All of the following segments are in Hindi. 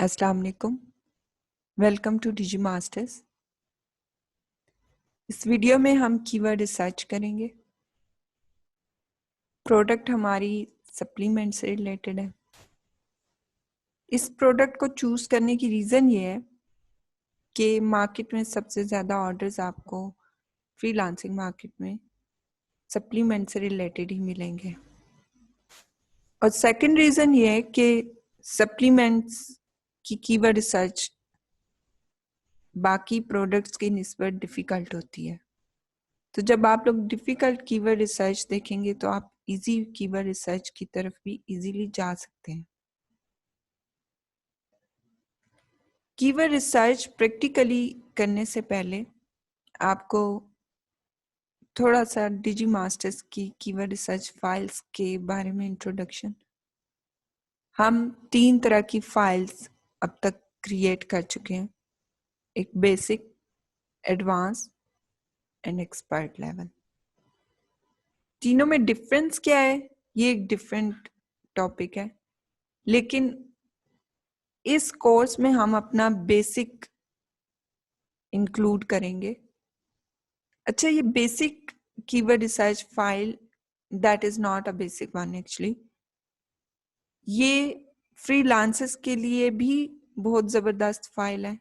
अस्सलाम वालेकुम, वेलकम टू डिजी मास्टर्स। इस वीडियो में हम कीवर्ड रिसर्च करेंगे। प्रोडक्ट हमारी सप्लीमेंट से रिलेटेड है। इस प्रोडक्ट को चूज करने की रीज़न ये है कि मार्केट में सबसे ज़्यादा ऑर्डर्स आपको फ्रीलांसिंग मार्केट में सप्लीमेंट से रिलेटेड ही मिलेंगे। और सेकंड रीज़न ये है कि सप्लीमेंट्स की कीवर्ड रिसर्च बाकी प्रोडक्ट्स की निस्बत डिफ़िकल्ट होती है। तो जब आप लोग डिफ़िकल्ट कीवर्ड रिसर्च देखेंगे तो आप इजी कीवर्ड रिसर्च की तरफ भी इजीली जा सकते हैं। कीवर्ड रिसर्च प्रैक्टिकली करने से पहले आपको थोड़ा सा डिजी मास्टर्स की कीवर्ड रिसर्च फाइल्स के बारे में इंट्रोडक्शन। हम 3 तरह की फाइल्स अब तक क्रिएट कर चुके हैं, एक basic, advance and expert level. तीनों में डिफरेंस क्या है, ये एक डिफरेंट टॉपिक है, लेकिन इस कोर्स में हम अपना बेसिक इंक्लूड करेंगे। अच्छा, ये basic keyword research file that is not a basic one actually. ये फ्रीलांसर्स के लिए भी बहुत ज़बरदस्त फाइल है।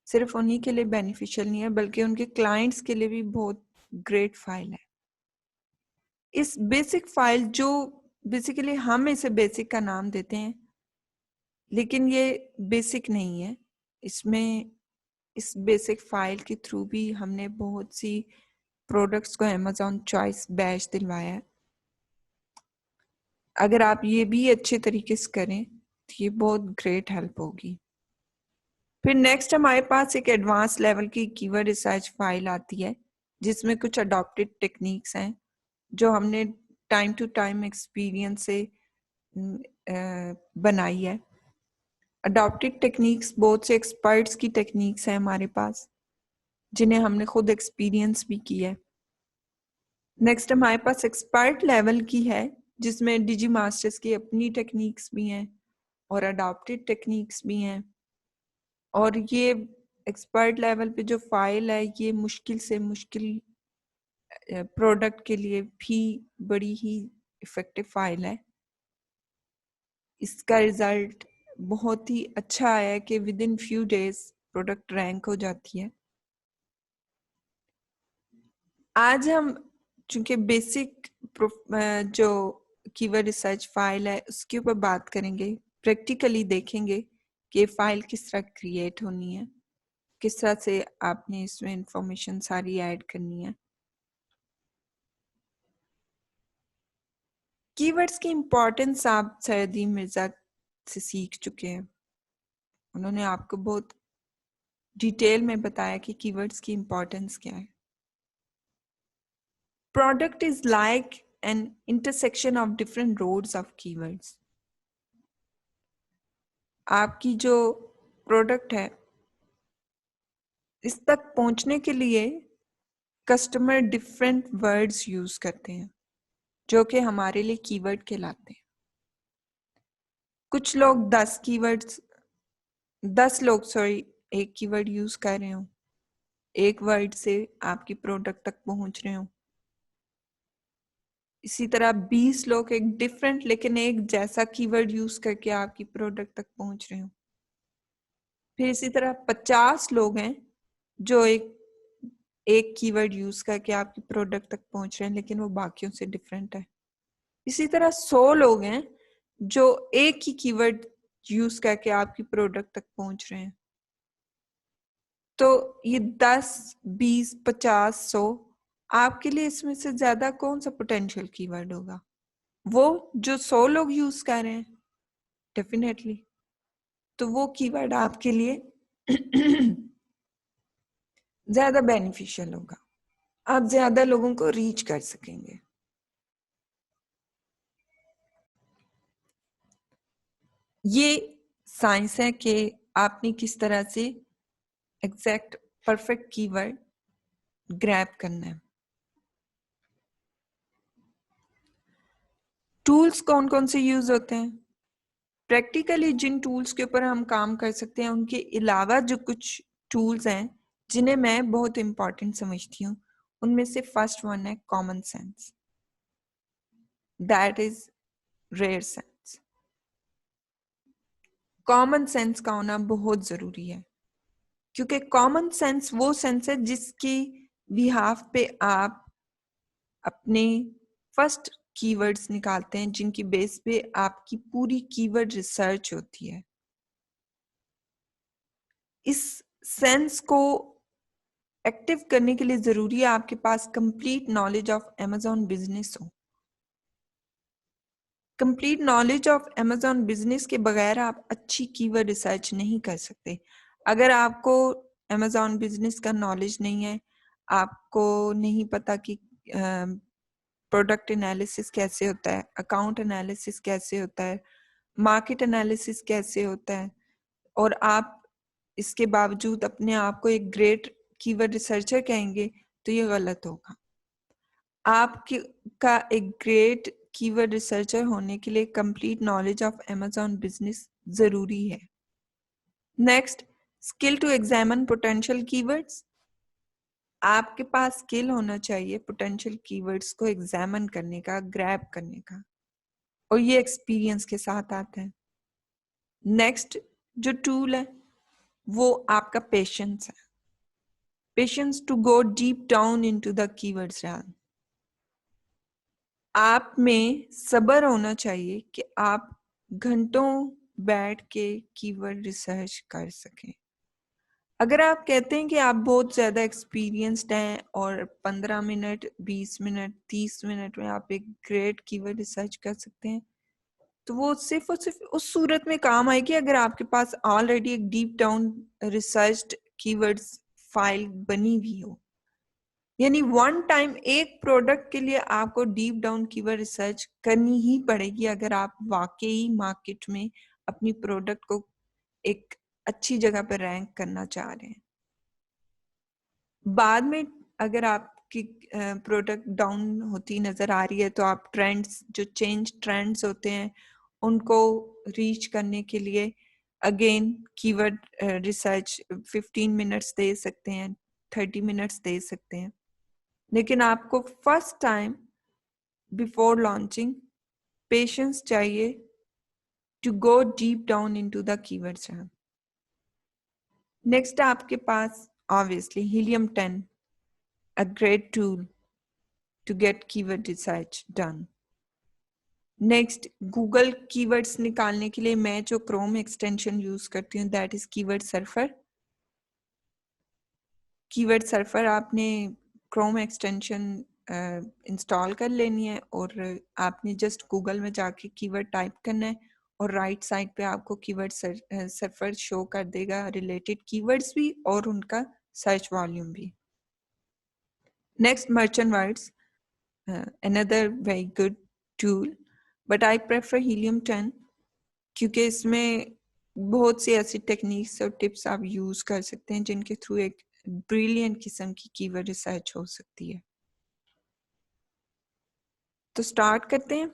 सिर्फ उन्हीं के लिए बेनिफिशियल नहीं है बल्कि उनके क्लाइंट्स के लिए भी बहुत ग्रेट फाइल है। इस बेसिक फाइल जो बेसिकली हम इसे बेसिक का नाम देते हैं, लेकिन ये बेसिक नहीं है। इसमें इस बेसिक फाइल के थ्रू भी हमने बहुत सी प्रोडक्ट्स को अमेज़ॉन चॉइस बैच दिलवाया है। अगर आप ये भी अच्छे तरीके से करें तो ये बहुत ग्रेट हेल्प होगी। फिर नेक्स्ट हमारे पास एक एडवांस लेवल की कीवर्ड रिसर्च फाइल आती है जिसमें कुछ अडॉप्टेड टेक्निक्स हैं जो हमने टाइम टू टाइम एक्सपीरियंस से बनाई है। अडॉप्टेड टेक्निक्स बहुत से एक्सपर्ट्स की टेक्निक्स हैं हमारे पास जिन्हें हमने खुद एक्सपीरियंस भी किया है। नेक्स्ट हमारे पास एक्सपर्ट लेवल की है जिसमें डिजी मास्टर्स की अपनी टेक्निक्स भी हैं और अडॉप्टेड टेक्निक्स भी हैं। और ये एक्सपर्ट लेवल पे जो फाइल है ये मुश्किल से मुश्किल प्रोडक्ट के लिए भी बड़ी ही इफेक्टिव फाइल है। इसका रिजल्ट बहुत ही अच्छा आया है कि with in few days product rank हो जाती है। आज हम चूंकि बेसिक जो कीवर्ड रिसर्च फाइल है उसके ऊपर बात करेंगे, प्रैक्टिकली देखेंगे कि फाइल किस तरह क्रिएट होनी है, किस तरह से आपने इसमें इंफॉर्मेशन सारी ऐड करनी है। कीवर्ड्स की इम्पोर्टेंस आप सैयदी मिर्जा से सीख चुके हैं। उन्होंने आपको बहुत डिटेल में बताया कि कीवर्ड्स की इम्पोर्टेंस क्या है। Product is like an intersection of different roads of keywords. आपकी जो प्रोडक्ट है इस तक पहुंचने के लिए कस्टमर डिफरेंट वर्ड्स यूज करते हैं जो कि हमारे लिए कीवर्ड कहलाते हैं। कुछ लोग 10 लोग एक कीवर्ड यूज कर रहे हो, एक वर्ड से आपकी प्रोडक्ट तक पहुंच रहे हो। इसी तरह 20 लोग एक डिफरेंट लेकिन एक जैसा कीवर्ड यूज करके आपकी प्रोडक्ट तक पहुंच रहे हो। फिर इसी तरह 50 लोग हैं जो एक कीवर्ड यूज करके आपकी प्रोडक्ट तक पहुंच रहे हैं लेकिन वो बाकियों से डिफरेंट है। इसी तरह 100 लोग हैं जो एक ही कीवर्ड यूज करके आपकी प्रोडक्ट तक पहुंच रहे हैं। तो ये 10, 20, 50, 100 आपके लिए इसमें से ज्यादा कौन सा पोटेंशियल कीवर्ड होगा? वो जो 100 लोग यूज कर रहे हैं, डेफिनेटली। तो वो कीवर्ड आपके लिए ज्यादा बेनिफिशियल होगा, आप ज्यादा लोगों को रीच कर सकेंगे। ये साइंस है कि आपने किस तरह से एग्जैक्ट परफेक्ट कीवर्ड ग्रैब करना है। टूल्स कौन कौन से यूज होते हैं? प्रैक्टिकली जिन टूल्स के ऊपर हम काम कर सकते हैं उनके अलावा जो कुछ टूल्स हैं जिन्हें मैं बहुत इंपॉर्टेंट समझती हूँ, उनमें से फर्स्ट वन है common sense, that is rare sense. Common sense का होना बहुत जरूरी है, क्योंकि कॉमन सेंस वो सेंस है जिसकी बिहाफ पे आप अपने फर्स्ट कीवर्ड्स निकालते हैं, जिनकी बेस पे आपकी पूरी कीवर्ड रिसर्च होती है। इस सेंस को एक्टिव करने के लिए जरूरी है आपके पास complete knowledge of Amazon business हो। Complete knowledge of Amazon business के बगैर आप अच्छी कीवर्ड रिसर्च नहीं कर सकते। अगर आपको Amazon बिजनेस का नॉलेज नहीं है, आपको नहीं पता कि प्रोडक्ट एनालिसिस कैसे होता है, अकाउंट एनालिसिस कैसे होता है, मार्केट एनालिसिस कैसे होता है, और आप इसके बावजूद अपने आप को एक ग्रेट कीवर्ड रिसर्चर कहेंगे, तो ये गलत होगा। आपकी का एक ग्रेट कीवर्ड रिसर्चर होने के लिए complete knowledge of Amazon business जरूरी है। Next, skill to examine potential keywords. आपके पास स्किल होना चाहिए पोटेंशियल कीवर्ड्स को एग्जामिन करने का, ग्रैब करने का, और ये एक्सपीरियंस के साथ आता है। नेक्स्ट जो टूल है वो आपका पेशेंस है, patience to go deep down into the keywords realm। आप में सब्र होना चाहिए कि आप घंटों बैठ के कीवर्ड रिसर्च कर सकें। अगर आप कहते हैं कि आप बहुत ज़्यादा एक्सपीरियंस्ड हैं और 15 मिनट, 20 मिनट, 30 मिनट में आप एक ग्रेट कीवर्ड रिसर्च कर सकते हैं, तो वो सिर्फ और सिर्फ उस सूरत में काम आएगी अगर आपके पास ऑलरेडी एक deep down researched keywords file बनी हुई हो। यानी वन टाइम एक प्रोडक्ट के लिए आपको डीप डाउन कीवर्ड रिसर्च करनी ही पड़ेगी अगर आप वाकई मार्केट में अपनी प्रोडक्ट को एक अच्छी जगह पर रैंक करना चाह रहे हैं। बाद में अगर आपकी प्रोडक्ट डाउन होती नजर आ रही है तो आप ट्रेंड्स, जो चेंज ट्रेंड्स होते हैं, उनको रीच करने के लिए अगेन कीवर्ड रिसर्च 15 मिनट्स दे सकते हैं, 30 मिनट्स दे सकते हैं। लेकिन आपको first time before launching patience चाहिए to go deep down into the keywords. Next आपके पास obviously Helium 10, a great tool to get keyword research done. Next, Google keywords निकालने के लिए मैं जो क्रोम एक्सटेंशन यूज करती हूँ that is keyword surfer. Keyword surfer आपने क्रोम एक्सटेंशन इंस्टॉल कर लेनी है और आपने जस्ट गूगल में जाके कीवर्ड टाइप करना है और राइट साइड पे आपको कीवर्ड सर्फर शो कर देगा, रिलेटेड कीवर्ड्स भी और उनका सर्च वॉल्यूम भी। Next, merchant words, another very good tool, but I prefer Helium 10 क्योंकि इसमें बहुत सी ऐसी टेक्निक्स और टिप्स आप यूज कर सकते हैं जिनके थ्रू एक ब्रिलियंट किस्म की कीवर्ड रिसर्च हो सकती है। तो स्टार्ट करते हैं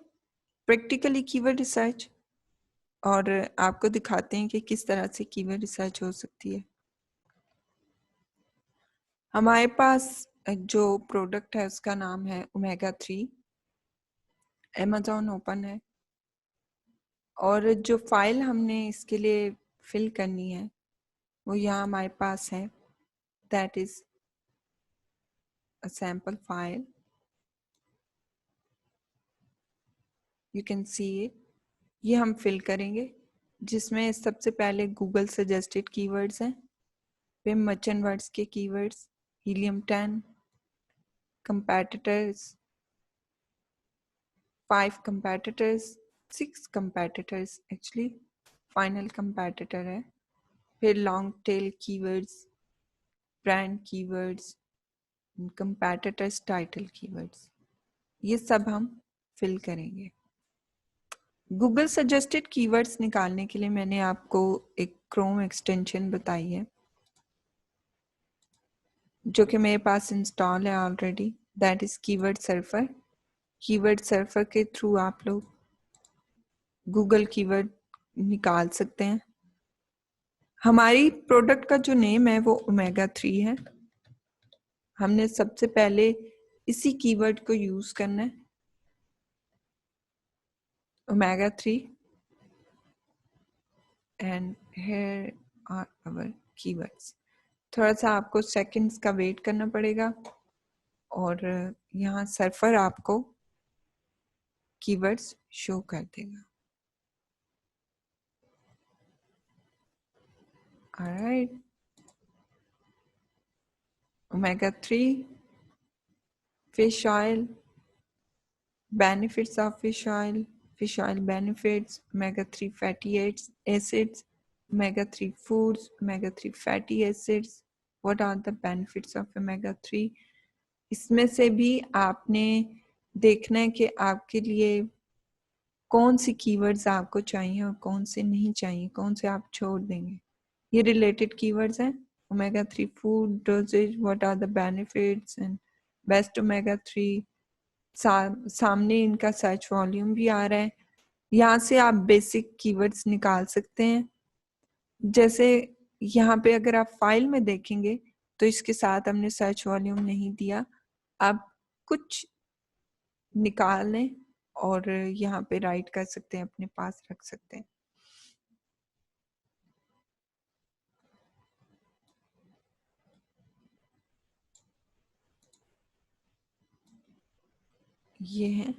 प्रैक्टिकली कीवर्ड रिसर्च और आपको दिखाते हैं कि किस तरह से कीवर्ड रिसर्च हो सकती है। हमारे पास जो प्रोडक्ट है उसका नाम है ओमेगा 3, Amazon ओपन है, और जो फाइल हमने इसके लिए फिल करनी है वो यहाँ हमारे पास है, that is a sample file, you can see it. ये हम फिल करेंगे जिसमें सबसे पहले गूगल सजेस्टेड कीवर्ड्स हैं, फिर मर्चेंट वर्ड्स के keywords, Helium 10, competitors, 5 competitors, 6 competitors actually, final competitor है, फिर long tail keywords, brand keywords, competitors title keywords, ये सब हम फिल करेंगे। गूगल सजेस्टेड कीवर्ड्स निकालने के लिए मैंने आपको एक क्रोम एक्सटेंशन बताई है जो कि मेरे पास इंस्टॉल है already, that is keyword surfer. Keyword surfer के थ्रू आप लोग गूगल कीवर्ड निकाल सकते हैं। हमारी प्रोडक्ट का जो नेम है वो ओमेगा 3 है। हमने सबसे पहले इसी कीवर्ड को यूज करना है, omega 3, and here are our keywords. थोड़ा सा आपको सेकंड्स का वेट करना पड़ेगा और यहाँ सर्फर आपको कीवर्ड्स शो कर देगा। Alright, omega 3, fish oil, benefits of fish oil benefits, omega-3 fatty acids, omega-3 foods, omega-3 fatty acids. What are the benefits of omega-3? इसमें से भी आपने देखना है कि आपके लिए कौन सी कीवर्ड्स आपको चाहिए और कौन से नहीं चाहिए, कौन से आप छोड़ देंगे। ये रिलेटेड कीवर्ड्स हैं। Omega 3 food dosages, what are the benefits and best omega 3। सामने इनका सर्च वॉल्यूम भी आ रहा है। यहाँ से आप बेसिक कीवर्ड्स निकाल सकते हैं। जैसे यहाँ पे अगर आप फाइल में देखेंगे तो इसके साथ हमने सर्च वॉल्यूम नहीं दिया। आप कुछ निकाल लें और यहाँ पे राइट कर सकते हैं, अपने पास रख सकते हैं। ये है।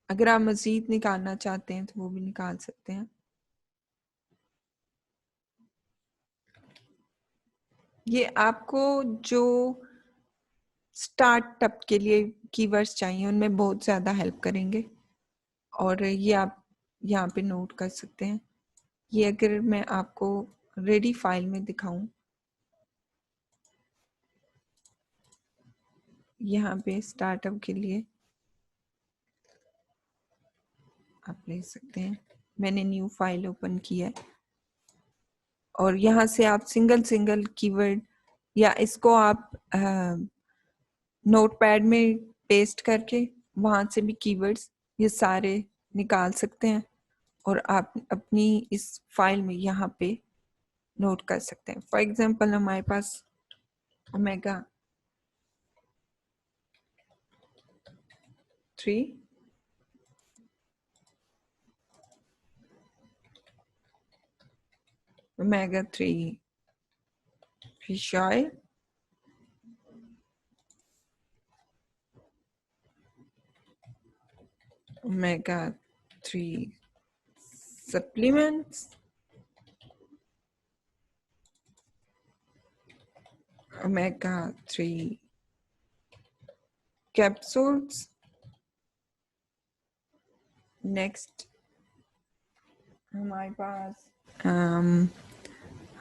अगर आप मजीद निकालना चाहते हैं तो वो भी निकाल सकते हैं। ये आपको जो स्टार्टअप के लिए कीवर्ड्स चाहिए उनमें बहुत ज़्यादा हेल्प करेंगे और ये आप यहाँ पे नोट कर सकते हैं। ये अगर मैं आपको रेडी फाइल में दिखाऊं, यहाँ पे स्टार्टअप के लिए आप ले सकते हैं। मैंने न्यू फाइल ओपन किया है और यहाँ से आप सिंगल कीवर्ड या इसको आप नोटपैड में पेस्ट करके वहां से भी कीवर्ड्स ये सारे निकाल सकते हैं और आप अपनी इस फाइल में यहाँ पे नोट कर सकते हैं। फॉर एग्जांपल हमारे पास omega 3, omega 3 fish oil, omega 3 supplements, omega 3 capsules. Next हमारे पास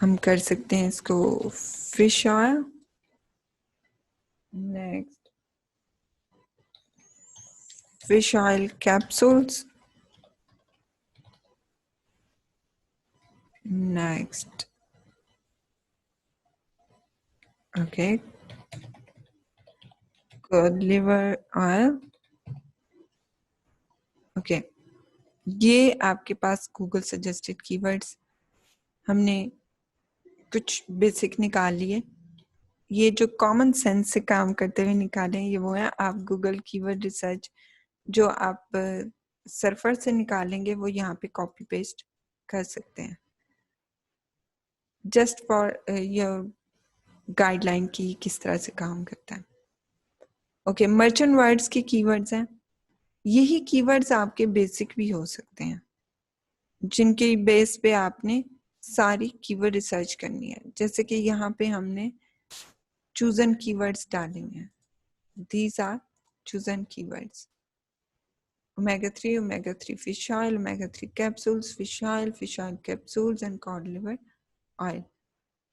हम कर सकते हैं इसको fish oil. Next fish oil capsules. Next, okay, cod liver oil. Okay, ये आपके पास गूगल सजेस्टेड कीवर्ड्स हमने कुछ बेसिक निकाल लिए। ये जो कॉमन सेंस से काम करते हुए निकाले ये वो है। आप गूगल कीवर्ड रिसर्च जो आप सर्फर से निकालेंगे वो यहाँ पे कॉपी पेस्ट कर सकते हैं, जस्ट फॉर योर गाइडलाइन की किस तरह से काम करता है। ओके, मर्चेंट वर्ड्स के कीवर्ड्स हैं। यही कीवर्ड्स आपके बेसिक भी हो सकते हैं जिनके बेस पे आपने सारी कीवर्ड रिसर्च करनी है। जैसे कि यहाँ पे हमने चूजन कीवर्ड्स डालेंगे। These are chosen keywords: omega 3 fish oil, omega 3 capsules, fish oil capsules, and cod liver oil.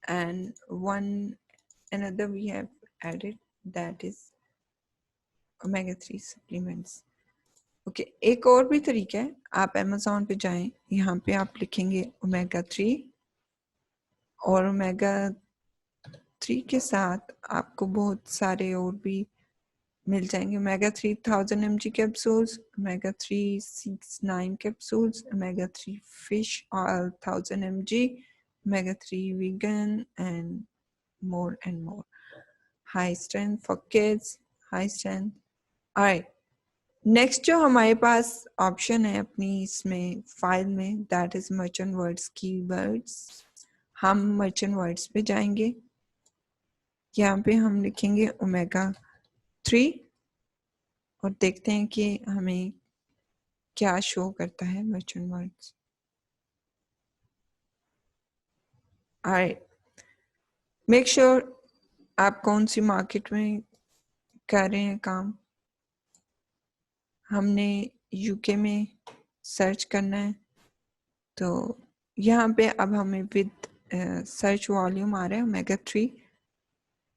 And another we have added, that is omega 3 supplements. Okay एक और भी तरीका है। आप Amazon पे जाएं, यहाँ पे आप लिखेंगे ओमेगा 3 और ओमेगा 3 के साथ आपको बहुत सारे और भी मिल जाएंगे। Omega 3 1000 mg capsules, omega 3 6-9 capsules, omega 3 fish oil 1000 mg, omega 3 vegan and more and more. High strength for kids, high strength. Alright, next जो हमारे पास ऑप्शन है अपनी इसमें फाइल में, that is merchant words keywords. हम मर्चेंट वर्ड्स पे जाएंगे, यहाँ पे हम लिखेंगे ओमेगा 3 और देखते हैं कि हमें क्या शो करता है मर्चेंट वर्ड्स। मेक श्योर आप कौन सी मार्केट में कर रहे हैं काम। हमने यूके में सर्च करना है, तो यहाँ पे अब हमें विद सर्च वॉल्यूम आ रहा है ओमेगा 3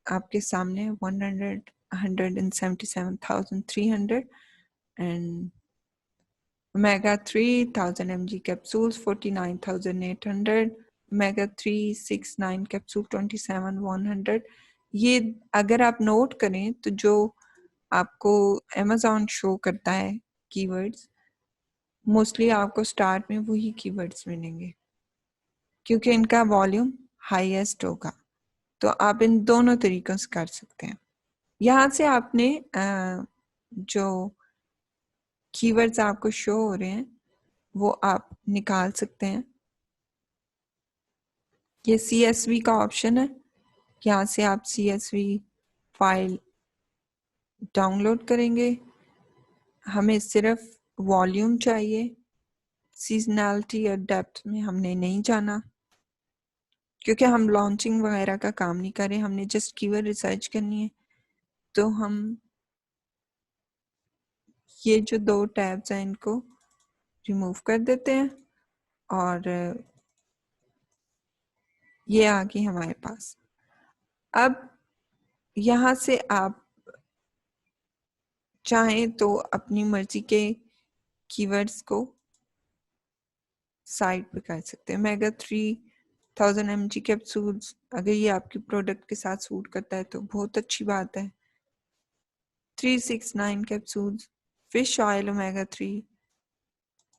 आपके सामने 177,300 and omega 3 1000 mg capsules 49,800, omega 3 6-9 capsule 27,100। ये अगर आप नोट करें तो जो आपको Amazon शो करता है कीवर्ड्स, मोस्टली आपको स्टार्ट में वही कीवर्ड्स मिलेंगे क्योंकि इनका वॉल्यूम हाईएस्ट होगा। तो आप इन दोनों तरीकों से कर सकते हैं। यहाँ से आपने जो कीवर्ड्स आपको शो हो रहे हैं वो आप निकाल सकते हैं। ये CSV का ऑप्शन है, यहाँ से आप CSV फाइल डाउनलोड करेंगे। हमें सिर्फ वॉल्यूम चाहिए, सीजनैलिटी और डेप्थ में हमने नहीं जाना क्योंकि हम लॉन्चिंग वगैरह का काम नहीं कर रहे, हमने जस्ट कीवर्ड रिसर्च करनी है। तो हम ये जो दो टैब्स हैं इनको रिमूव कर देते हैं और ये आ गई हमारे पास। अब यहाँ से आप चाहें तो अपनी मर्जी के कीवर्ड्स को साइड पे कर सकते हैं। ओमेगा 3000 mg कैप्सूल्स, अगर ये आपकी प्रोडक्ट के साथ सूट करता है तो बहुत अच्छी बात है। 369 कैप्सूल्स फिश ऑयल ओमेगा 3,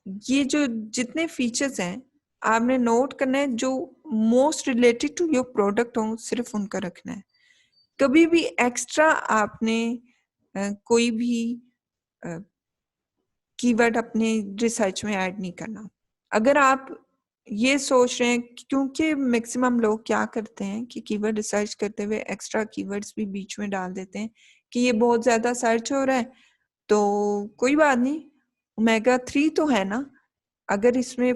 ये जो जितने फीचर्स हैं आपने नोट करना है, जो most related to your product हो सिर्फ उनका रखना है। कभी भी एक्स्ट्रा आपने कोई भी कीवर्ड अपने रिसर्च में ऐड नहीं करना। अगर आप ये सोच रहे हैं, क्योंकि मैक्सिमम लोग क्या करते हैं कि कीवर्ड रिसर्च करते हुए एक्स्ट्रा कीवर्ड्स भी बीच में डाल देते हैं कि ये बहुत ज्यादा सर्च हो रहा है, तो कोई बात नहीं, ओमेगा 3 तो है ना। अगर इसमें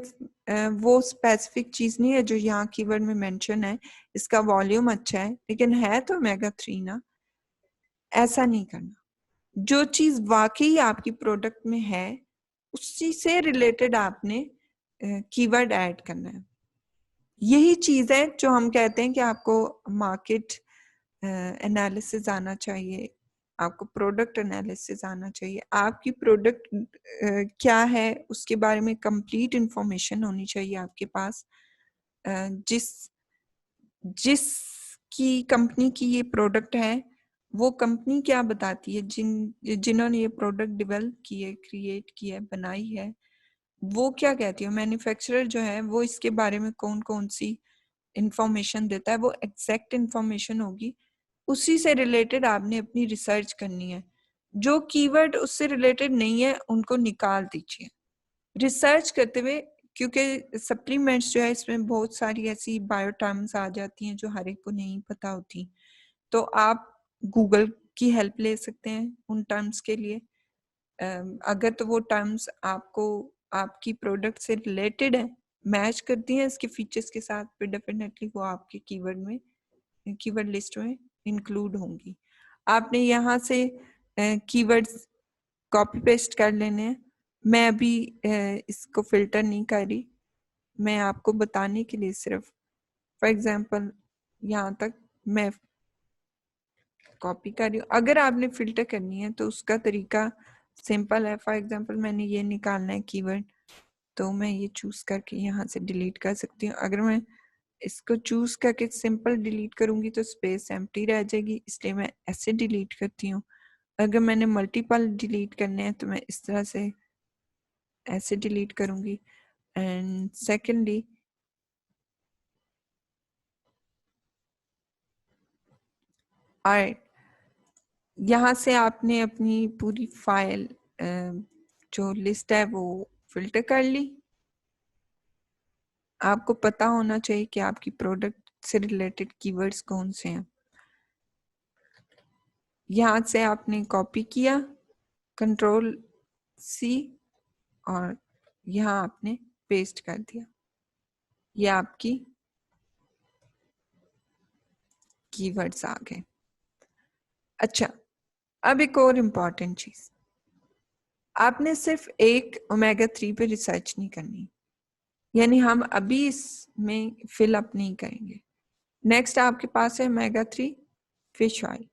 वो स्पेसिफिक चीज नहीं है जो यहाँ कीवर्ड में मेंशन है, इसका वॉल्यूम अच्छा है लेकिन है तो ओमेगा 3 ना, ऐसा नहीं करना। जो चीज वाकई आपकी प्रोडक्ट में है उसी से रिलेटेड आपने कीवर्ड ऐड करना है। यही चीज है जो हम कहते हैं कि आपको मार्केट एनालिसिस आना चाहिए, आपको प्रोडक्ट एनालिसिस आना चाहिए, आपकी प्रोडक्ट क्या है उसके बारे में कंप्लीट इंफॉर्मेशन होनी चाहिए आपके पास। जिस जिसकी कंपनी की ये प्रोडक्ट है वो कंपनी क्या बताती है, जिन्होंने ये प्रोडक्ट डेवलप की है, क्रिएट की है, बनाई है, वो क्या कहती है। मैन्युफैक्चरर जो है वो इसके बारे में कौन कौन सी इंफॉर्मेशन देता है, वो एग्जैक्ट इंफॉर्मेशन होगी। उसी से रिलेटेड आपने अपनी रिसर्च करनी है। जो कीवर्ड उससे रिलेटेड नहीं है उनको निकाल दीजिए रिसर्च करते हुए, क्योंकि सप्लीमेंट्स जो है इसमें बहुत सारी ऐसी बायो टर्म्स आ जाती हैं जो हर एक को नहीं पता होती। तो आप गूगल की हेल्प ले सकते हैं उन टर्म्स के लिए। अगर तो वो टर्म्स आपको आपकी प्रोडक्ट से रिलेटेड है, मैच करती हैं इसके फीचर्स के साथ, फिर डेफिनेटली वो आपके कीवर्ड लिस्ट में इंक्लूड होंगी। आपने यहाँ से कीवर्ड्स कॉपी पेस्ट कर लेने हैं। मैं अभी इसको फिल्टर नहीं कर रही, मैं आपको बताने के लिए सिर्फ फॉर एग्जांपल यहाँ तक मैं कॉपी कर रही हूँ। अगर आपने फिल्टर करनी है तो उसका तरीका सिंपल है। फॉर एग्जांपल मैंने ये निकालना है कीवर्ड, तो मैं ये चूज करके यहाँ से डिलीट कर सकती हूँ। अगर मैं इसको चूज करके सिंपल डिलीट करूंगी तो स्पेस एम्प्टी रह जाएगी, इसलिए मैं ऐसे डिलीट करती हूँ। अगर मैंने मल्टीपल डिलीट करने हैं तो मैं इस तरह से ऐसे डिलीट करूंगी। एंड सेकेंडली यहाँ से आपने अपनी पूरी फाइल जो लिस्ट है वो फिल्टर कर ली। आपको पता होना चाहिए कि आपकी प्रोडक्ट से रिलेटेड कीवर्ड्स कौन से हैं। यहाँ से आपने कॉपी किया, कंट्रोल सी, और यहाँ आपने पेस्ट कर दिया। ये आपकी कीवर्ड्स आ गए। अच्छा, अब एक और इम्पॉर्टेंट चीज, आपने सिर्फ एक ओमेगा 3 पे रिसर्च नहीं करनी, यानी हम अभी इसमें फिल अप नहीं करेंगे। नेक्स्ट आपके पास है ओमेगा 3 फिश ऑयल।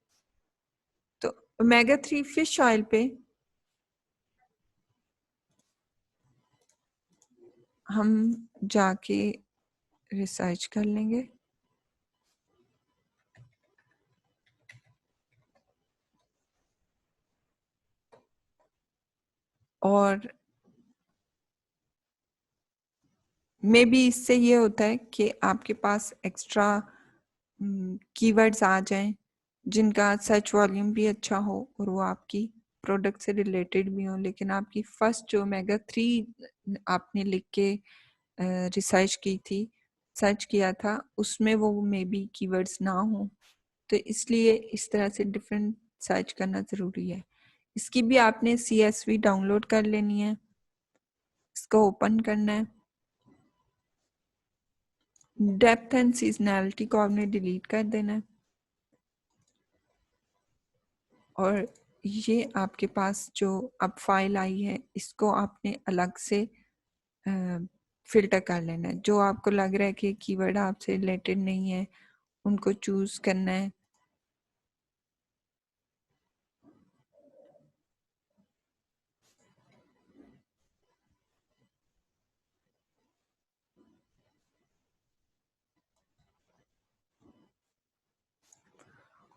तो ओमेगा 3 फिश ऑयल पे हम जाके रिसर्च कर लेंगे। और मे बी इससे ये होता है कि आपके पास एक्स्ट्रा कीवर्ड्स आ जाएं जिनका सर्च वॉल्यूम भी अच्छा हो और वो आपकी प्रोडक्ट से रिलेटेड भी हो, लेकिन आपकी फर्स्ट जो ओमेगा 3 आपने लिख के रिसर्च की थी, सर्च किया था, उसमें वो मे बी कीवर्ड्स ना हो। तो इसलिए इस तरह से डिफरेंट सर्च करना ज़रूरी है। इसकी भी आपने CSV डाउनलोड कर लेनी है, इसको ओपन करना है। डेप्थ एंड सीजनैलिटी को आपने डिलीट कर देना है, और ये आपके पास जो अब फाइल आई है इसको आपने अलग से फिल्टर कर लेना है। जो आपको लग रहा है कि कीवर्ड आपसे रिलेटेड नहीं है उनको चूज करना है।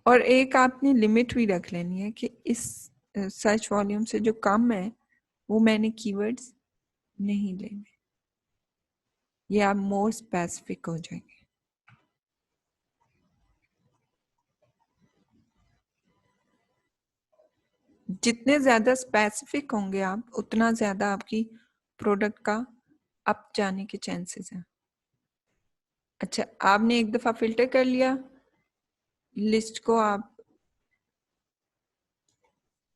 और एक आपने लिमिट भी रख लेनी है कि इस सर्च वॉल्यूम से जो कम है वो मैंने कीवर्ड्स नहीं लेने, ये आप मोर स्पेसिफिक हो जाएंगे। जितने ज्यादा स्पेसिफिक होंगे आप, उतना ज्यादा आपकी प्रोडक्ट का अप जाने के चांसेस हैं। अच्छा, आपने एक दफा फिल्टर कर लिया, लिस्ट को आप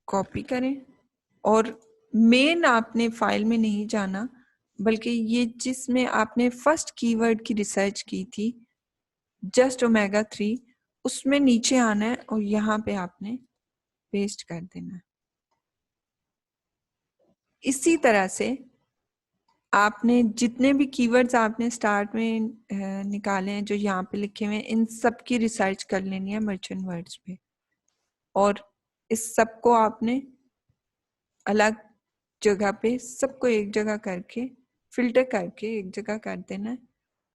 कॉपी करें, और मेन आपने फाइल में नहीं जाना, बल्कि ये जिसमें आपने फर्स्ट कीवर्ड की रिसर्च की थी, जस्ट ओमेगा 3, उसमें नीचे आना है और यहाँ पे आपने पेस्ट कर देना है। इसी तरह से आपने जितने भी कीवर्ड्स आपने स्टार्ट में निकाले हैं जो यहाँ पे लिखे हुए हैं, इन सब की रिसर्च कर लेनी है मर्चेंट वर्ड्स पे, और इस सब को आपने अलग जगह पे सबको एक जगह करके फिल्टर करके एक जगह कर देना है।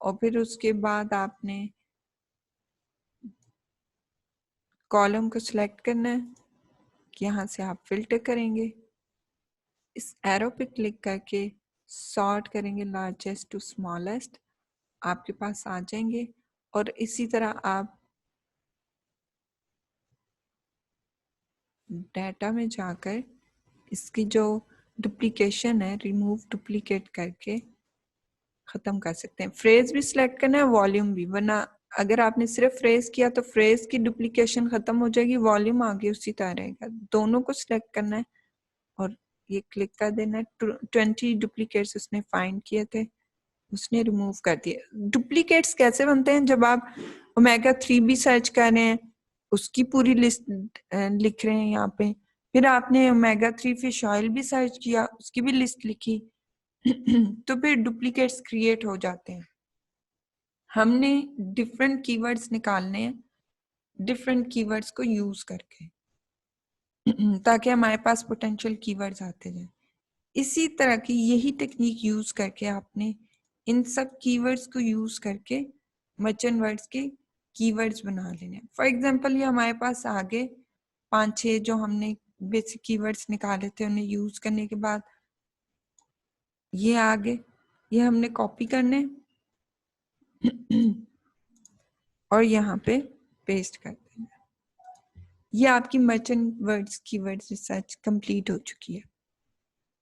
और फिर उसके बाद आपने कॉलम को सिलेक्ट करना है, यहाँ से आप फिल्टर करेंगे, इस एरो पे क्लिक करके सॉर्ट करेंगे लार्जेस्ट टू स्मॉलेस्ट, आपके पास आ जाएंगे। और इसी तरह आप डाटा में जाकर इसकी जो डुप्लीकेशन है, रिमूव डुप्लीकेट करके खत्म कर सकते हैं। फ्रेज भी सिलेक्ट करना है, वॉल्यूम भी, वरना अगर आपने सिर्फ फ्रेज किया तो फ्रेज की डुप्लीकेशन खत्म हो जाएगी, वॉल्यूम आगे उसी तरह रहेगा। दोनों को सिलेक्ट करना है और ये क्लिक कर देना है। 20 डुप्लीकेट्स उसने फाइंड किए थे, उसने रिमूव कर दिए। डुप्लीकेट्स कैसे बनते हैं? जब आप ओमेगा 3 भी सर्च कर रहे हैं, उसकी पूरी लिस्ट लिख रहे हैं यहाँ पे, फिर आपने ओमेगा 3 फिश ऑयल भी सर्च किया, उसकी भी लिस्ट लिखी तो फिर डुप्लीकेट्स क्रिएट हो जाते हैं। हमने डिफरेंट कीवर्ड्स निकालने हैं, डिफरेंट कीवर्ड्स को यूज करके ताकि हमारे पास पोटेंशियल कीवर्ड्स आते जाए। इसी तरह की यही टेक्निक यूज करके आपने इन सब कीवर्ड्स को यूज करके मर्चेंट वर्ड्स के कीवर्ड्स बना लेने। फॉर एग्जांपल ये हमारे पास आगे 5-6 जो हमने बेसिक कीवर्ड्स निकाले थे, उन्हें यूज करने के बाद ये आगे ये हमने कॉपी करने और यहाँ पे पेस्ट कर देना। ये आपकी merchant words keywords research complete हो चुकी है।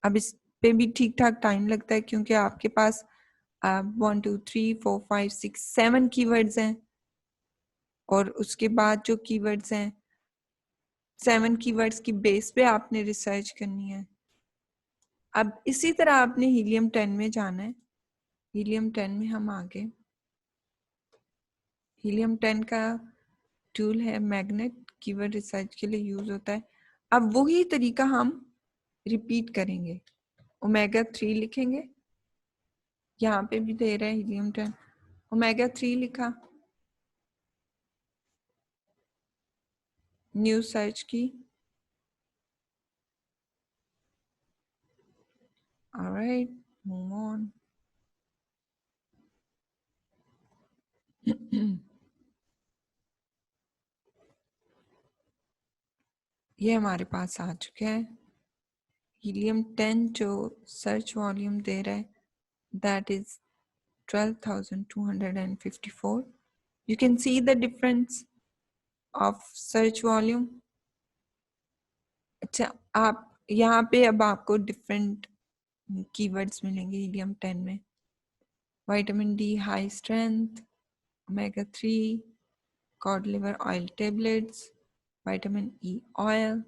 अब इस पे भी ठीक ठाक टाइम लगता है क्योंकि आपके पास 1 2 3 4 5 6 7 कीवर्ड्स हैं और उसके बाद जो कीवर्ड्स हैं 7 कीवर्ड्स की बेस पे आपने रिसर्च करनी है। अब इसी तरह आपने हीलियम 10 में जाना है। हीलियम 10 में हम आगे हीलियम 10 का टूल है मैग्नेट, कीवर्ड रिसर्च के लिए यूज होता है। अब वही तरीका हम रिपीट करेंगे। ओमेगा 3 लिखेंगे, यहाँ पे भी दे रहा है हीलियम 10। ओमेगा 3 लिखा, न्यू सर्च की, ऑलराइट मूव ऑन। ये हमारे पास आ चुके हैं। हीलियम 10 जो सर्च वॉल्यूम दे रहा है that is 12,254. You can see the difference of search volume. अच्छा, आप यहाँ पे अब आपको डिफरेंट कीवर्ड्स मिलेंगे हीलियम 10 में। Vitamin D high strength, omega 3, cod liver oil tablets, vitamin E oil.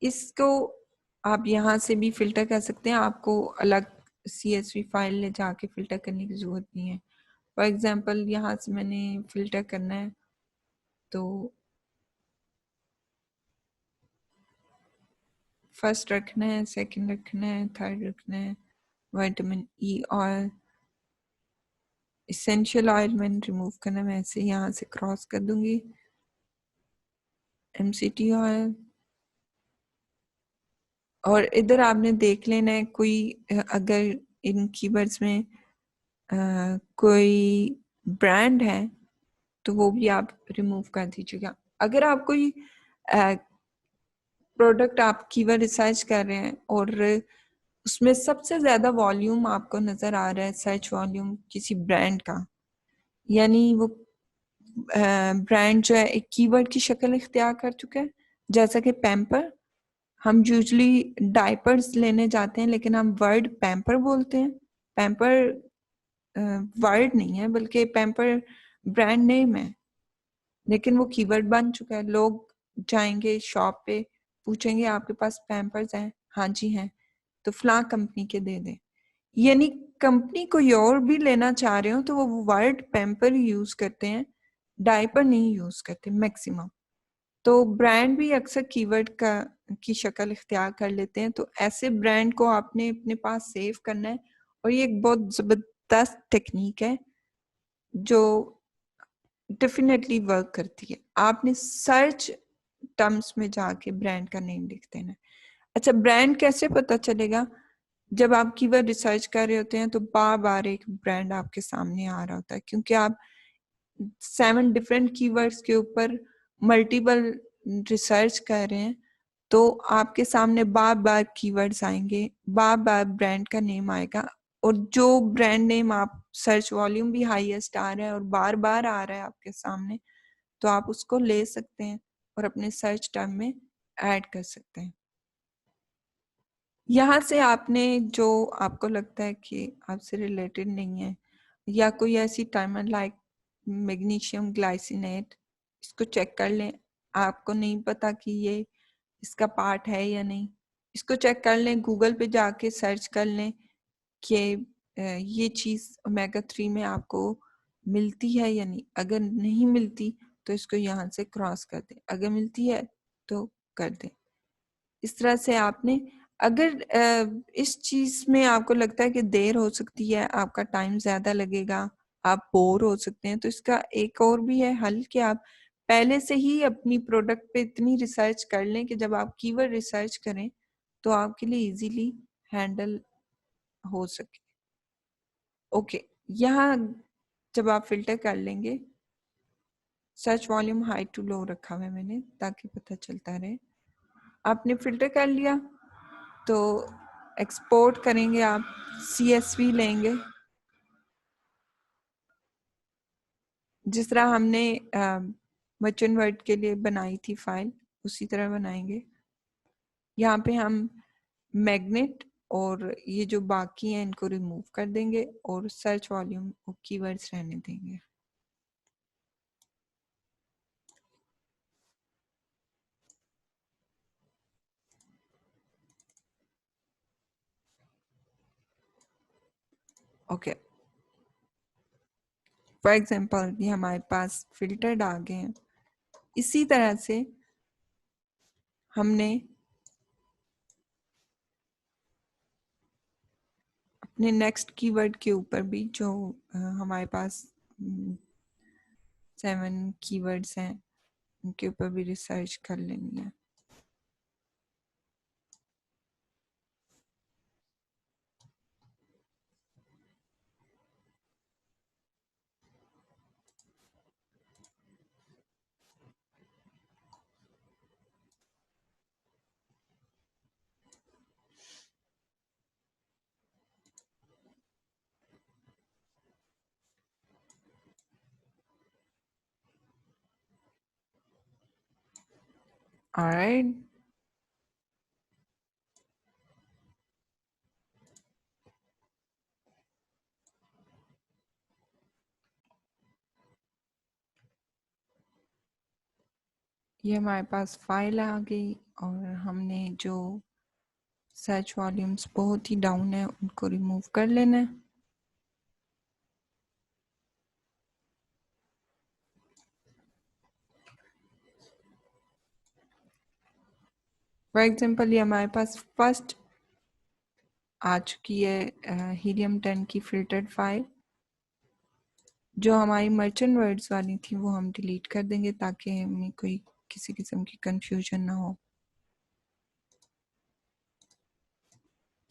इसको आप यहाँ से भी फिल्टर कर सकते हैं, आपको अलग CSV फाइल ले जाके फिल्टर करने की जरूरत नहीं है। फॉर एग्जाम्पल यहाँ से मैंने फिल्टर करना है तो फर्स्ट रखना है, सेकंड रखना है, थर्ड रखना है। Vitamin E oil, essential oil मैंने रिमूव करना, मैं ऐसे यहाँ से क्रॉस कर दूंगी। MCT ऑयल, और इधर आपने देख लेना है कोई अगर इन कीवर्ड्स में कोई ब्रांड है तो वो भी आप रिमूव कर दीजिएगा। अगर आप कोई प्रोडक्ट आप कीवर्ड रिसर्च कर रहे हैं और उसमें सबसे ज्यादा वॉल्यूम आपको नजर आ रहा है सर्च वॉल्यूम किसी ब्रांड का, यानी वो ब्रांड जो है एक कीवर्ड की शक्ल इख्तियार कर चुका है, जैसा कि पैम्पर। हम यूजली डायपर्स लेने जाते हैं लेकिन हम वर्ड पैम्पर बोलते हैं। पैम्पर वर्ड नहीं है बल्कि पैम्पर ब्रांड नेम है, लेकिन वो कीवर्ड बन चुका है। लोग जाएंगे शॉप पे, पूछेंगे आपके पास पैम्पर्स हैं? हाँ जी हैं, तो फलां कंपनी के दे दें। यानी कंपनी कोई और भी लेना चाह रहे हो तो वो वर्ड पैम्पर यूज करते हैं, डायपर नहीं यूज करते मैक्सिमम। तो ब्रांड भी अक्सर कीवर्ड का की शक्ल इख्तियार कर लेते हैं, तो ऐसे ब्रांड को आपने अपने पास सेव करना है। और ये एक बहुत जबरदस्त टेक्निक है जो डेफिनेटली वर्क करती है। आपने सर्च टर्म्स में जाके ब्रांड का नेम लिख देना है। अच्छा, ब्रांड कैसे पता चलेगा? जब आप कीवर्ड रिसर्च कर रहे होते हैं तो बार बार एक ब्रांड आपके सामने आ रहा होता है, क्योंकि आप 7 डिफरेंट कीवर्ड्स के ऊपर मल्टीपल रिसर्च कर रहे हैं। तो आपके सामने बार बार कीवर्ड्स आएंगे, बार बार ब्रांड का नेम आएगा, और जो ब्रांड नेम आप सर्च वॉल्यूम भी हाईएस्ट आ रहा है और बार बार आ रहा है आपके सामने, तो आप उसको ले सकते हैं और अपने सर्च टर्म में ऐड कर सकते हैं। यहाँ से आपने जो आपको लगता है कि आपसे रिलेटेड नहीं है, या कोई ऐसी टर्म लाइक मैग्नीशियम ग्लाइसिनेट, इसको चेक कर लें। आपको नहीं पता कि ये इसका पार्ट है या नहीं, इसको चेक कर लें, गूगल पे जाके सर्च कर लें कि ये चीज़ ओमेगा 3 में आपको मिलती है या नहीं। अगर नहीं मिलती तो इसको यहाँ से क्रॉस कर दें, अगर मिलती है तो कर दें। इस तरह से आपने, अगर इस चीज में आपको लगता है कि देर हो सकती है, आपका टाइम ज्यादा लगेगा, आप बोर हो सकते हैं, तो इसका एक और भी है हल कि आप पहले से ही अपनी प्रोडक्ट पे इतनी रिसर्च कर लें कि जब आप कीवर्ड रिसर्च करें तो आपके लिए इजीली हैंडल हो सके। ओके, यहाँ जब आप फिल्टर कर लेंगे, search volume high to low रखा हुआ है मैंने ताकि पता चलता रहे। आपने फिल्टर कर लिया तो एक्सपोर्ट करेंगे, आप CSV लेंगे, जिस तरह हमने मर्चेंट वर्ड के लिए बनाई थी फाइल, उसी तरह बनाएंगे। यहाँ पे हम मैग्नेट और ये जो बाकी हैं इनको रिमूव कर देंगे और सर्च वॉल्यूम और कीवर्ड्स रहने देंगे। ओके, फॉर एग्जांपल ये हमारे पास फिल्टर्ड आ गए हैं। इसी तरह से हमने अपने नेक्स्ट कीवर्ड के ऊपर भी जो हमारे पास 7 कीवर्ड्स हैं उनके ऊपर भी रिसर्च कर लेनी है। ऑलराइट, ये हमारे पास फाइल आ गई और हमने जो सर्च वॉल्यूम्स बहुत ही डाउन है उनको रिमूव कर लेना है। फॉर एग्जांपल ये हमारे पास फर्स्ट आ चुकी है हीलियम 10 की फिल्टर्ड फाइल। जो हमारी मर्चेंट वर्ड्स वाली थी वो हम डिलीट कर देंगे ताकि हमें कोई किसी किस्म की कंफ्यूजन ना हो।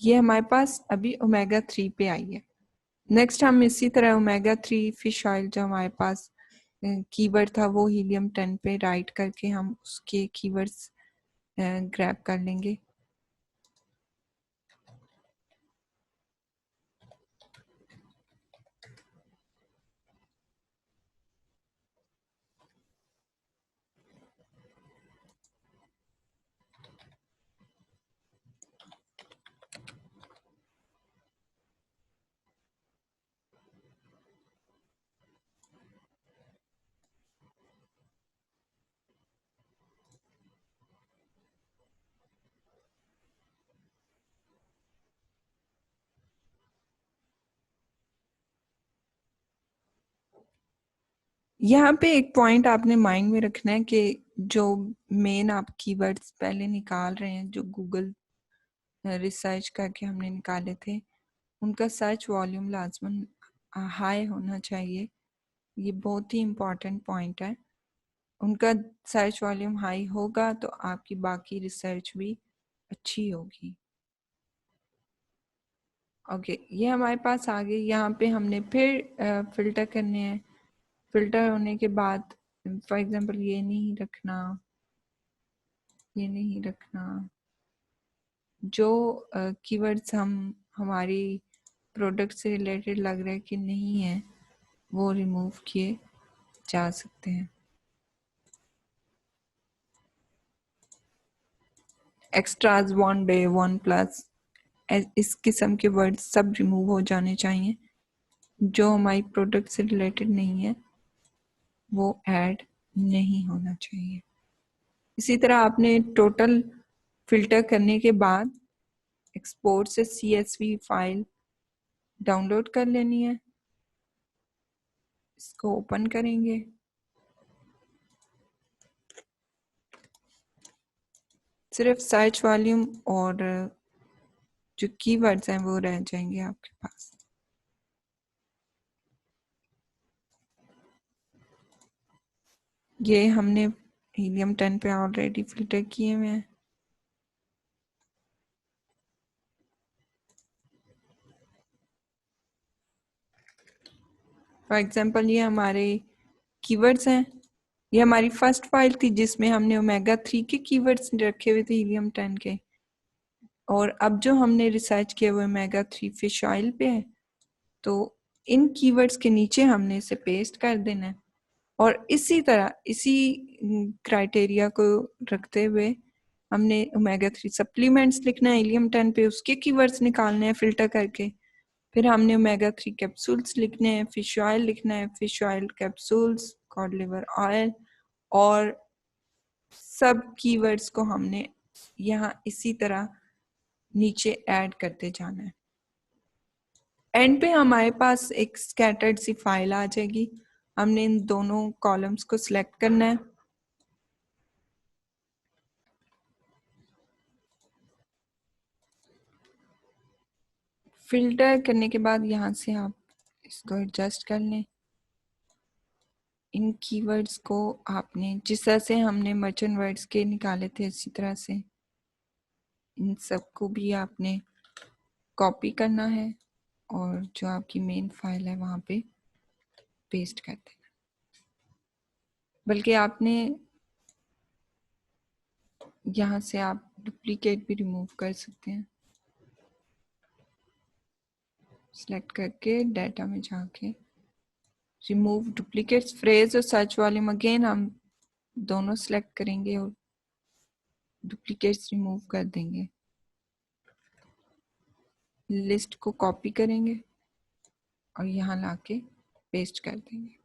ये हमारे पास अभी ओमेगा 3 पे आई है। नेक्स्ट हम इसी तरह ओमेगा 3 फिश ऑयल जो हमारे पास कीवर्ड था वो हीलियम 10 पे राइट करके हम उसके कीवर्ड्स ग्रैब कर लेंगे। यहाँ पे एक पॉइंट आपने माइंड में रखना है कि जो मेन आप कीवर्ड्स पहले निकाल रहे हैं, जो गूगल रिसर्च करके हमने निकाले थे, उनका सर्च वॉल्यूम लाजमन हाई होना चाहिए। ये बहुत ही इम्पॉर्टेंट पॉइंट है। उनका सर्च वॉल्यूम हाई होगा तो आपकी बाकी रिसर्च भी अच्छी होगी। ओके, ये हमारे पास आ गई। यहाँ पे हमने फिर फिल्टर करने हैं। फिल्टर होने के बाद फॉर एग्जांपल ये नहीं रखना, ये नहीं रखना। जो कीवर्ड्स हम हमारी प्रोडक्ट से रिलेटेड लग रहा है कि नहीं है वो रिमूव किए जा सकते हैं। Extras, one day, one plus, इस किस्म के वर्ड सब रिमूव हो जाने चाहिए। जो हमारी प्रोडक्ट से रिलेटेड नहीं है वो ऐड नहीं होना चाहिए। इसी तरह आपने टोटल फिल्टर करने के बाद एक्सपोर्ट से CSV फाइल डाउनलोड कर लेनी है। इसको ओपन करेंगे। सिर्फ सर्च वॉल्यूम और जो कीवर्ड्स हैं वो रह जाएंगे आपके पास। ये हमने हीलियम 10 पे ऑलरेडी फिल्टर किए हुए हैं। फॉर एग्जांपल ये हमारे कीवर्ड्स हैं ये हमारी फर्स्ट फाइल थी जिसमें हमने ओमेगा 3 के कीवर्ड्स रखे हुए थे हीलियम 10 के, और अब जो हमने रिसर्च किया वो ओमेगा 3 फिश ऑयल पे है। तो इन कीवर्ड्स के नीचे हमने इसे पेस्ट कर देना है, और इसी तरह इसी क्राइटेरिया को रखते हुए हमने ओमेगा 3 सप्लीमेंट्स लिखना है हीलियम 10 पे, उसके कीवर्ड्स निकालने हैं फिल्टर करके। फिर हमने ओमेगा 3 कैप्सूल्स लिखने हैं, फिश ऑयल लिखना है, fish oil capsules, cod liver oil, और सब कीवर्ड्स को हमने यहाँ इसी तरह नीचे ऐड करते जाना है। एंड पे हमारे पास एक स्कैटर्ड सी फाइल आ जाएगी। हमने इन दोनों कॉलम्स को सिलेक्ट करना है, फिल्टर करने के बाद यहाँ से आप इसको एडजस्ट कर लें। इन कीवर्ड्स को आपने जिस तरह से हमने मर्चेंट वर्ड्स के निकाले थे इसी तरह से इन सबको भी आपने कॉपी करना है और जो आपकी मेन फाइल है वहाँ पे पेस्ट कर देना। बल्कि आपने यहाँ से आप डुप्लीकेट भी रिमूव कर सकते हैं, सिलेक्ट करके डाटा में जाके रिमूव डुप्लीकेट्स फ्रेज और सर्च वॉल्यूम, अगेन हम दोनों सिलेक्ट करेंगे और डुप्लीकेट्स रिमूव कर देंगे। लिस्ट को कॉपी करेंगे और यहाँ लाके पेस्ट कर देंगे।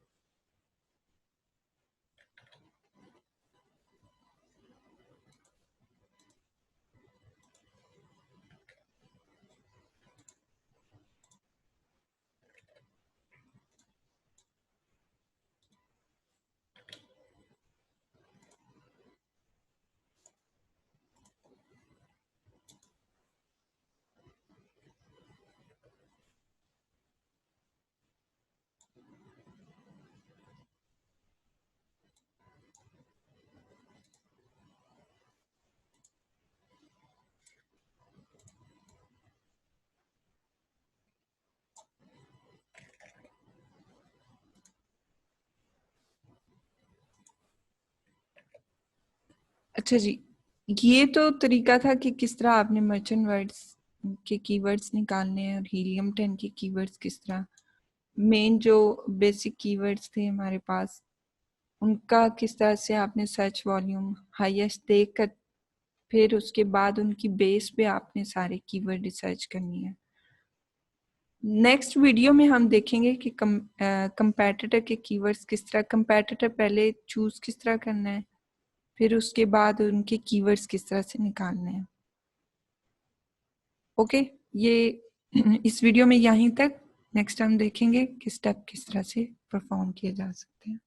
अच्छा जी, ये तो तरीका था कि किस तरह आपने मर्चेंट वर्ड्स के कीवर्ड्स निकालने हैं और हीलियम 10 के कीवर्ड्स किस तरह, मेन जो बेसिक कीवर्ड्स थे हमारे पास उनका किस तरह से आपने सर्च वॉल्यूम हाईएस्ट देखकर फिर उसके बाद उनकी बेस पे आपने सारे कीवर्ड रिसर्च करनी है। नेक्स्ट वीडियो में हम देखेंगे कि कंपैटिटर के कीवर्ड्स किस तरह, कंपैटिटर पहले चूज किस तरह करना है, फिर उसके बाद उनके कीवर्ड्स किस तरह से निकालने हैं। ओके, ये इस वीडियो में यहीं तक। नेक्स्ट हम देखेंगे कि स्टेप किस तरह से परफॉर्म किए जा सकते हैं।